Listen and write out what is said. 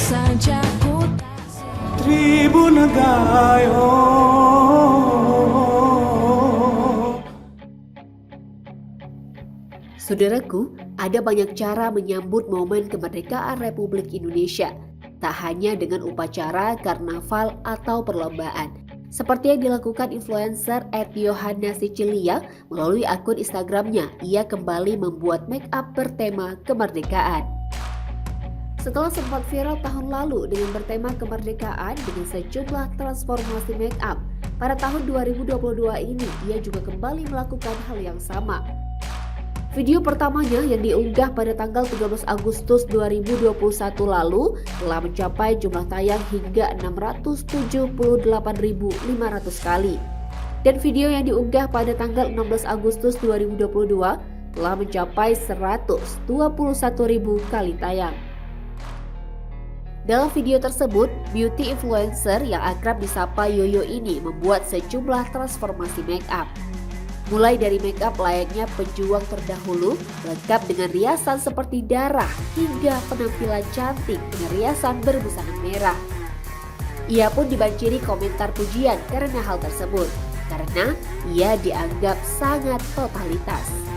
saja ku Tribun Gayo. Saudaraku, ada banyak cara menyambut momen kemerdekaan Republik Indonesia. Tak hanya dengan upacara, karnaval, atau perlombaan. Seperti yang dilakukan influencer @Yohana Sicilia melalui akun Instagramnya, ia kembali membuat make up bertema kemerdekaan. Setelah sempat viral tahun lalu dengan bertema kemerdekaan dengan sejumlah transformasi make up, pada tahun 2022 ini ia juga kembali melakukan hal yang sama. Video pertamanya yang diunggah pada tanggal 13 Agustus 2021 lalu telah mencapai jumlah tayang hingga 678.500 kali. Dan video yang diunggah pada tanggal 16 Agustus 2022 telah mencapai 121.000 kali tayang. Dalam video tersebut, beauty influencer yang akrab disapa Yoyo ini membuat sejumlah transformasi make up. Mulai dari make up layaknya pejuang terdahulu, lengkap dengan riasan seperti darah, hingga penampilan cantik dengan riasan berbusana merah. Ia pun dibanjiri komentar pujian karena hal tersebut, karena ia dianggap sangat totalitas.